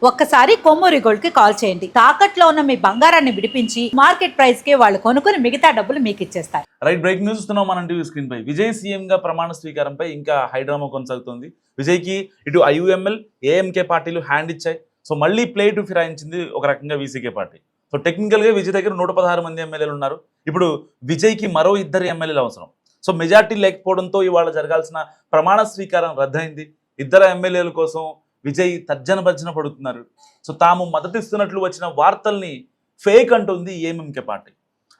ఒక్కసారి కొమ్మూరి గోల్డ్ కి కాల్ చేయండి. తాకట్లో ఉన్న మీ బంగారాన్ని విడిపించి మార్కెట్ ప్రైస్ కి వాళ్ళు కొనుక్కుని మిగతా డబ్బులు మీకు ఇచ్చేస్తారు. రైట్, బ్రేక్ న్యూస్ ఇస్తున్నాం మనం టీవీ స్క్రీన్ పై. విజయ్ సీఎం గా ప్రమాణ స్వీకారంపై ఇంకా హైడ్రామా కొనసాగుతుంది. విజయ్ కి ఇటు ఐయుఎంఎల్ ఏఎంకే పార్టీలు హ్యాండ్ ఇచ్చాయి. సో మళ్ళీ ప్లేటు ఫిరాయించింది ఒక రకంగా వీసీకే పార్టీ. సో టెక్నికల్ గా విజయ్ దగ్గర 116 మంది ఎమ్మెల్యేలు ఉన్నారు. ఇప్పుడు విజయ్ కి మరో 2 ఎమ్మెల్యేలు అవసరం. సో మెజార్టీ లేకపోవడంతో ఇవాళ జరగాల్సిన ప్రమాణ స్వీకారం రద్దయింది. 2 ఎమ్మెల్యేల కోసం విజయ్ తర్జన భర్జన పడుతున్నారు. సో తాము మద్దతిస్తున్నట్లు వచ్చిన వార్తల్ని ఫేక్ అంటుంది ఏఎంకే పార్టీ.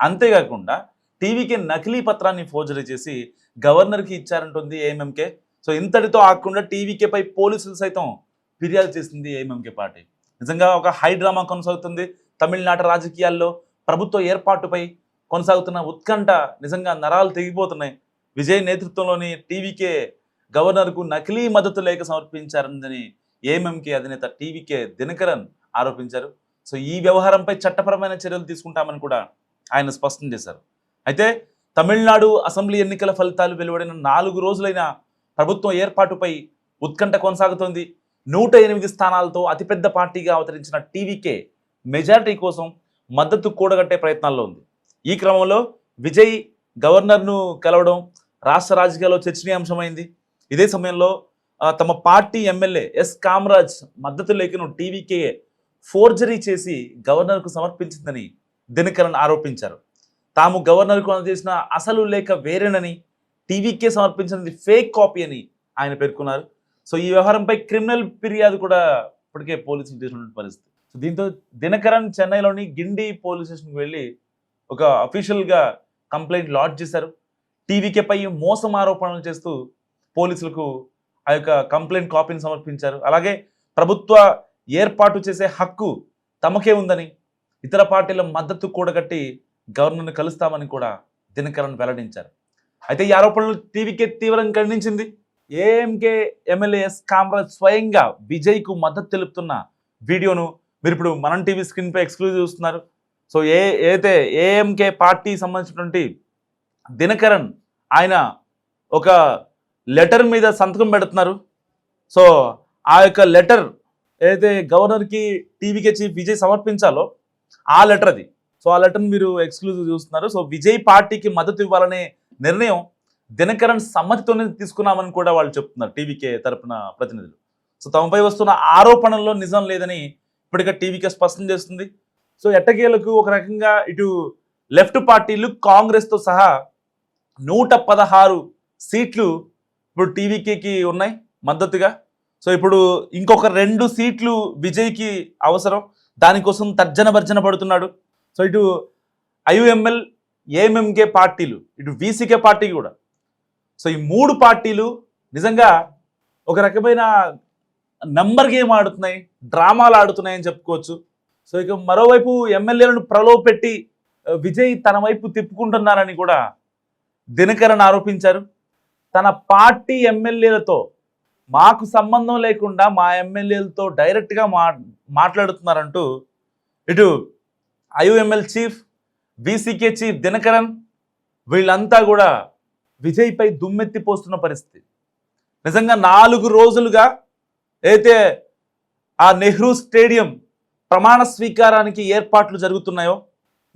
అంతేకాకుండా టీవీకే నకిలీ పత్రాన్ని ఫోర్జరీ చేసి గవర్నర్కి ఇచ్చారంటుంది ఏఎంకే. సో ఇంతటితో ఆగకుండా టీవీకేపై పోలీసులు సైతం ఫిర్యాదు చేసింది ఏఎంకే పార్టీ. నిజంగా ఒక హై డ్రామా కొనసాగుతుంది. తమిళనాడు రాజకీయాల్లో ప్రభుత్వ ఏర్పాటుపై కొనసాగుతున్న ఉత్కంఠ నిజంగా నరాలు తెగిపోతున్నాయి. విజయ్ నేతృత్వంలోని టీవీకే గవర్నర్కు నకిలీ మద్దతు లేఖ సమర్పించారని ఏఎంకే అధినేత టీవీకే దినకరన్ ఆరోపించారు. సో ఈ వ్యవహారంపై చట్టపరమైన చర్యలు తీసుకుంటామని కూడా ఆయన స్పష్టం చేశారు. అయితే తమిళనాడు అసెంబ్లీ ఎన్నికల ఫలితాలు వెలువడిన 4 రోజులైన ప్రభుత్వం ఏర్పాటుపై ఉత్కంఠ కొనసాగుతోంది. 108 స్థానాలతో అతిపెద్ద పార్టీగా అవతరించిన టీవీకే మెజారిటీ కోసం మద్దతు కూడగట్టే ప్రయత్నాల్లో ఉంది. ఈ క్రమంలో విజయ్ గవర్నర్ను కలవడం రాష్ట్ర రాజకీయాల్లో చర్చనీయాంశమైంది. ఇదే సమయంలో తమ పార్టీ ఎమ్మెల్యే ఎస్ కామరాజ్ మద్దతు లేఖను టీవీకే ఫోర్జరీ చేసి గవర్నర్కు సమర్పించిందని దినకరన్ ఆరోపించారు. తాము గవర్నర్కు అందజేసిన అసలు లేఖ వేరేనని, టీవీకే సమర్పించినది ఫేక్ కాపీ అని ఆయన పేర్కొన్నారు. సో ఈ వ్యవహారంపై క్రిమినల్ ఫిర్యాదు కూడా ఇప్పటికే పోలీసులు చేసినటువంటి పరిస్థితి. సో దీంతో దినకరన్ చెన్నైలోని గిండి పోలీస్ స్టేషన్కి వెళ్ళి ఒక అఫీషియల్గా కంప్లైంట్ లాడ్జ్ చేశారు. టీవీకేపై మోసం ఆరోపణలు చేస్తూ పోలీసులకు ఆ యొక్క కంప్లైంట్ కాపీని సమర్పించారు. అలాగే ప్రభుత్వ ఏర్పాటు చేసే హక్కు తమకే ఉందని, ఇతర పార్టీల మద్దతు కూడగట్టి గవర్నర్ను కలుస్తామని కూడా దినకరన్ వెల్లడించారు. అయితే ఈ ఆరోపణలు టీవీకే తీవ్రంగా ఖండించింది. ఏఎంకే ఎమ్మెల్యే ఎస్ కామరాజ్ స్వయంగా విజయ్కు మద్దతు తెలుపుతున్న వీడియోను మీరు ఇప్పుడు మనం టీవీ స్క్రీన్పై ఎక్స్క్లూజివ్ చూస్తున్నారు. సో ఏదైతే ఏఎంకే పార్టీ సంబంధించినటువంటి దినకరన్ ఆయన ఒక లెటర్ మీద సంతకం పెడుతున్నారు. సో ఆ యొక్క లెటర్ ఏదైతే గవర్నర్కి టీవీకే చీఫ్ విజయ్ సమర్పించాలో ఆ లెటర్ అది. సో ఆ లెటర్ని మీరు ఎక్స్క్లూజివ్ చూస్తున్నారు. సో విజయ్ పార్టీకి మద్దతు ఇవ్వాలనే నిర్ణయం దినకరన్ సమ్మతితోనే తీసుకున్నామని కూడా వాళ్ళు చెప్తున్నారు టీవీకే తరపున ప్రతినిధులు. సో తమపై వస్తున్న ఆరోపణల్లో నిజం లేదని ఇప్పటికే టీవీకే స్పష్టం చేస్తుంది. సో ఎట్టకేలకు ఒక రకంగా ఇటు లెఫ్ట్ పార్టీలు కాంగ్రెస్తో సహా 116 సీట్లు ఇప్పుడు టీవీకేకి ఉన్నాయి మద్దతుగా. సో ఇప్పుడు ఇంకొక 2 సీట్లు విజయ్కి అవసరం. దానికోసం తర్జన భర్జన పడుతున్నాడు. సో ఇటు ఐయుఎంఎల్ ఏఎంకే పార్టీలు, ఇటు వీసీకే పార్టీ కూడా. సో ఈ 3 పార్టీలు నిజంగా ఒక రకమైన నంబర్ గేమ్ ఆడుతున్నాయి, డ్రామాలు ఆడుతున్నాయి అని చెప్పుకోవచ్చు. సో ఇక మరోవైపు ఎమ్మెల్యేలను ప్రలోభపెట్టి విజయ్ తన వైపు తిప్పుకుంటున్నారని కూడా దినకరన్ ఆరోపించారు. తన పార్టీ ఎమ్మెల్యేలతో మాకు సంబంధం లేకుండా మా ఎమ్మెల్యేలతో డైరెక్ట్గా మాట్లాడుతున్నారంటూ ఇటు IUML chief, VCK chief Dinakaran వీళ్ళంతా కూడా విజయ్పై దుమ్మెత్తిపోస్తున్న పరిస్థితి. నిజంగా 4 రోజులుగా అయితే ఆ నెహ్రూ స్టేడియం ప్రమాణ స్వీకారానికి ఏర్పాట్లు జరుగుతున్నాయో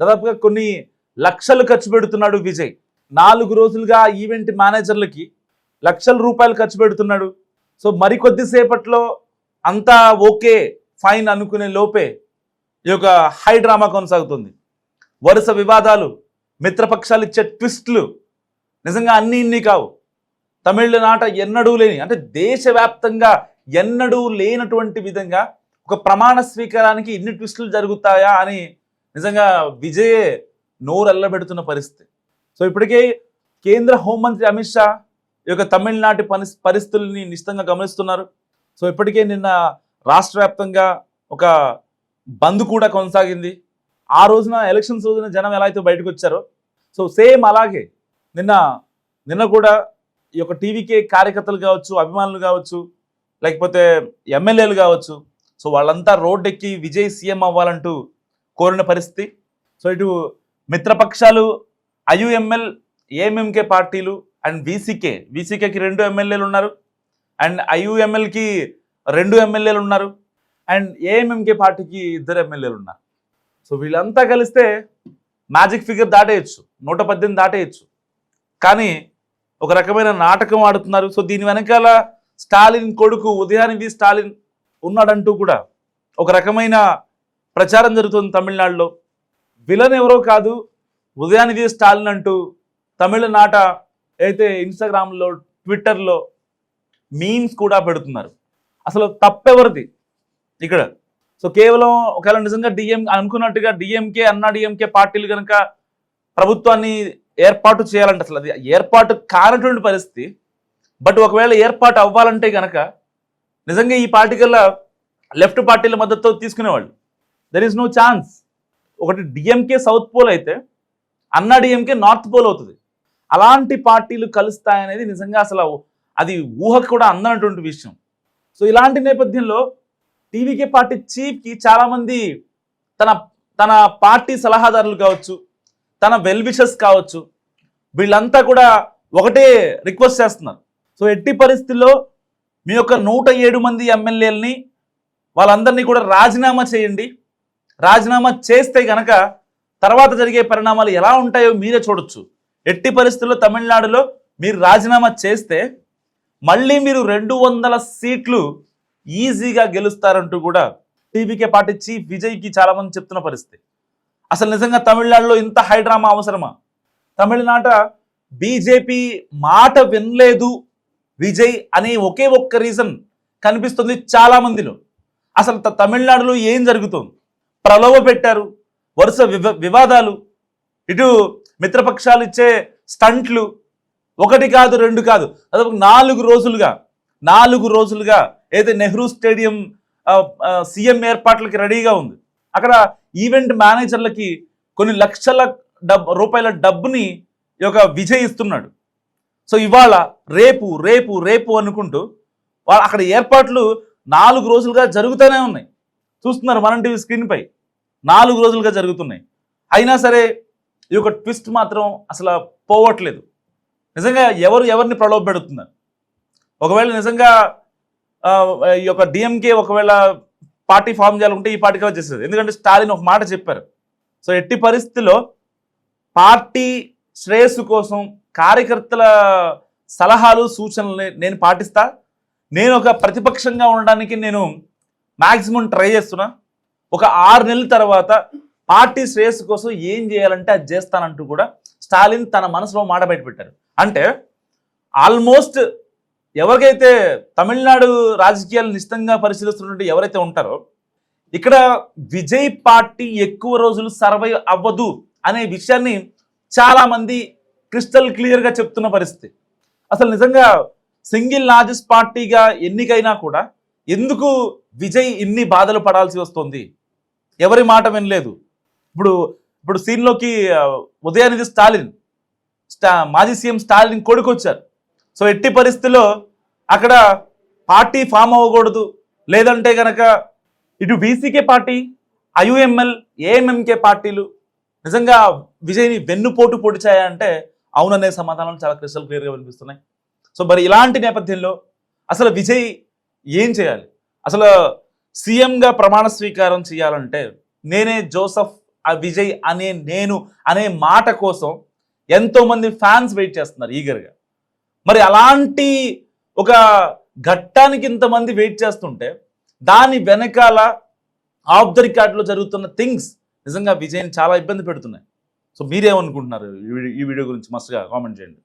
దాదాపుగా కొన్ని లక్షలు ఖర్చు పెడుతున్నాడు విజయ్. 4 రోజులుగా ఈవెంట్ మేనేజర్లకి లక్షల రూపాయలు ఖర్చు పెడుతున్నాడు. సో మరికొద్దిసేపట్లో అంతా ఓకే ఫైన్ అనుకునే లోపే ఈ యొక్క హై డ్రామా కొనసాగుతుంది. వరుస వివాదాలు, మిత్రపక్షాలు ఇచ్చే ట్విస్టులు నిజంగా ఇన్ని కావు. తమిళనాట ఎన్నడూ లేని, అంటే దేశవ్యాప్తంగా ఎన్నడూ లేనటువంటి విధంగా ఒక ప్రమాణ స్వీకారానికి ఇన్ని ట్విస్టులు జరుగుతాయా అని నిజంగా విజయే నోరెల్లబెడుతున్న పరిస్థితి. సో ఇప్పటికే కేంద్ర హోంమంత్రి అమిత్ షా ఈ యొక్క తమిళనాటి పరిస్థితుల్ని నిశ్చితంగా గమనిస్తున్నారు. సో ఇప్పటికే నిన్న రాష్ట్ర వ్యాప్తంగా ఒక బంద్ కూడా కొనసాగింది. ఆ రోజున ఎలక్షన్స్ రోజున జనం ఎలా అయితే బయటకు వచ్చారో సో సేమ్ అలాగే నిన్న కూడా ఈ యొక్క టీవీకే కార్యకర్తలు కావచ్చు, అభిమానులు కావచ్చు, లేకపోతే ఎమ్మెల్యేలు కావచ్చు, సో వాళ్ళంతా రోడ్డెక్కి విజయ్ సీఎం అవ్వాలంటూ కోరిన పరిస్థితి. సో ఇటు మిత్రపక్షాలు ఐయుఎంఎల్ ఏఎంకే పార్టీలు అండ్ వీసీకేకి 2 ఎమ్మెల్యేలు ఉన్నారు, అండ్ ఐయుఎంఎల్కి 2 ఎమ్మెల్యేలు ఉన్నారు. అండ్ ఏఎంఎంకే పార్టీకి 2 ఎమ్మెల్యేలు ఉన్నారు. సో వీళ్ళంతా కలిస్తే మ్యాజిక్ ఫిగర్ దాటేయచ్చు, 118 దాటేయచ్చు. కానీ ఒక రకమైన నాటకం ఆడుతున్నారు. సో దీని వెనకాల స్టాలిన్ కొడుకు ఉదయానిధి స్టాలిన్ ఉన్నాడంటూ కూడా ఒక రకమైన ప్రచారం జరుగుతుంది తమిళనాడులో. విలన్ ఎవరో కాదు, ఉదయానిధి స్టాలిన్ అంటూ తమిళనాట అయితే ఇన్స్టాగ్రామ్లో, ట్విట్టర్లో మీమ్స్ కూడా పెడుతున్నారు. అసలు తప్పెవరిది ఇక్కడ? సో కేవలం ఒకవేళ నిజంగా అనుకున్నట్టుగా డిఎంకే, అన్నా డిఎంకే పార్టీలు కనుక ప్రభుత్వాన్ని ఏర్పాటు చేయాలంటే అసలు అది ఏర్పాటు కానటువంటి పరిస్థితి. బట్ ఒకవేళ ఏర్పాటు అవ్వాలంటే కనుక నిజంగా ఈ పార్టీ కల్లా లెఫ్ట్ పార్టీల మద్దతు తీసుకునేవాళ్ళు. There is no chance. ఒకటి డిఎంకే సౌత్ పోల్ అయితే అన్నా డిఎంకే నార్త్ పోల్ అవుతుంది. అలాంటి పార్టీలు కలుస్తాయనేది నిజంగా అసలు అది ఊహకు కూడా అందనటువంటి విషయం. సో ఇలాంటి నేపథ్యంలో టీవీకే పార్టీ చీఫ్కి చాలామంది తన పార్టీ సలహాదారులు కావచ్చు, తన వెల్ విషర్స్ కావచ్చు, వీళ్ళంతా కూడా ఒకటే రిక్వెస్ట్ చేస్తున్నారు. సో ఎట్టి పరిస్థితుల్లో మీ యొక్క 107 మంది ఎమ్మెల్యేలని వాళ్ళందరినీ కూడా రాజీనామా చేయండి. రాజీనామా చేస్తే కనుక తర్వాత జరిగే పరిణామాలు ఎలా ఉంటాయో మీరే చూడొచ్చు. ఎట్టి పరిస్థితుల్లో తమిళనాడులో మీరు రాజీనామా చేస్తే మళ్ళీ మీరు 200 సీట్లు ఈజీగా గెలుస్తారంటూ కూడా టీవీకే పార్టీ చీఫ్ విజయ్కి చాలామంది చెప్తున్న పరిస్థితి. అసలు నిజంగా తమిళనాడులో ఇంత హైడ్రామా అవసరమా? తమిళనాట బీజేపీ మాట వినలేదు విజయ్ అనే ఒకే ఒక్క రీజన్ కనిపిస్తుంది చాలా మందిలో. అసలు తమిళనాడులో ఏం జరుగుతుంది? ప్రలోభ పెట్టారు, వరుస వివాదాలు, ఇటు మిత్రపక్షాలు ఇచ్చే స్టంట్లు, 1 కాదు 2 కాదు, అదొక 4 రోజులుగా అయితే నెహ్రూ స్టేడియం సీఎం ఏర్పాట్లకి రెడీగా ఉంది. అక్కడ ఈవెంట్ మేనేజర్లకి కొన్ని లక్షల రూపాయల డబ్బుని ఈ యొక్క విజయ్ ఇస్తున్నాడు. సో ఇవాళ రేపు రేపు రేపు అనుకుంటూ వాళ్ళు అక్కడ ఏర్పాట్లు 4 రోజులుగా జరుగుతూనే ఉన్నాయి. చూస్తున్నారు మనం టీవీ స్క్రీన్పై 4 రోజులుగా జరుగుతున్నాయి. అయినా సరే ఈ యొక్క ట్విస్ట్ మాత్రం అసలు పోవట్లేదు. నిజంగా ఎవరిని ప్రలోభ పెడుతున్నారు? ఒకవేళ నిజంగా ఈ యొక్క డిఎంకే ఒకవేళ పార్టీ ఫామ్ చేయాలంటే ఈ పార్టీ కూడా చేసేది. ఎందుకంటే స్టాలిన్ ఒక మాట చెప్పారు. సో ఎట్టి పరిస్థితుల్లో పార్టీ శ్రేయస్సు కోసం కార్యకర్తల సలహాలు సూచనలు నేను పాటిస్తా. నేను ఒక ప్రతిపక్షంగా ఉండడానికి నేను మ్యాక్సిమం ట్రై చేస్తున్నా. ఒక 6 నెలల తర్వాత పార్టీ శ్రేయస్సు కోసం ఏం చేయాలంటే అది చేస్తానంటూ కూడా స్టాలిన్ తన మనసులో మాట బయటపెట్టారు. అంటే ఆల్మోస్ట్ ఎవరికైతే తమిళనాడు రాజకీయాలు నిశ్చితంగా పరిశీలిస్తున్నట్టు ఎవరైతే ఉంటారో ఇక్కడ విజయ్ పార్టీ ఎక్కువ రోజులు సర్వైవ్ అవ్వదు అనే విషయాన్ని చాలామంది క్రిస్టల్ క్లియర్గా చెప్తున్న పరిస్థితి. అసలు నిజంగా సింగిల్ లార్జెస్ట్ పార్టీగా ఎన్నికైనా కూడా ఎందుకు విజయ్ ఇన్ని బాధలు పడాల్సి వస్తుంది? ఎవరి మాట వినలేదు. ఇప్పుడు సీన్లోకి ఉదయానిధి స్టాలిన్, మాజీ సీఎం స్టాలిన్ కొడుకు వచ్చారు. సో ఎట్టి పరిస్థితుల్లో అక్కడ పార్టీ ఫామ్ అవ్వకూడదు. లేదంటే కనుక ఇటు బీసీకే పార్టీ, ఐయుఎంఎల్, ఏఎంఎంకే పార్టీలు నిజంగా విజయ్ని వెన్నుపోటు పొడిచాయంటే అవుననే సమాధానాలు చాలా క్రిస్టల్ క్లియర్గా వినిపిస్తున్నాయి. సో మరి ఇలాంటి నేపథ్యంలో అసలు విజయ్ ఏం చేయాలి? అసలు సీఎంగా ప్రమాణ స్వీకారం చేయాలంటే నేనే జోసఫ్ విజయ్ అనే మాట కోసం ఎంతోమంది ఫ్యాన్స్ వెయిట్ చేస్తున్నారు ఈగర్గా. మరి అలాంటి ఒక ఘట్టానికి ఇంతమంది వెయిట్ చేస్తుంటే దాని వెనకాల ఆఫ్ ద రికార్డ్లో జరుగుతున్న థింగ్స్ నిజంగా విజయ్ని చాలా ఇబ్బంది పెడుతున్నాయి. సో మీరేమనుకుంటున్నారు ఈ వీడియో గురించి? మస్తుగా కామెంట్ చేయండి.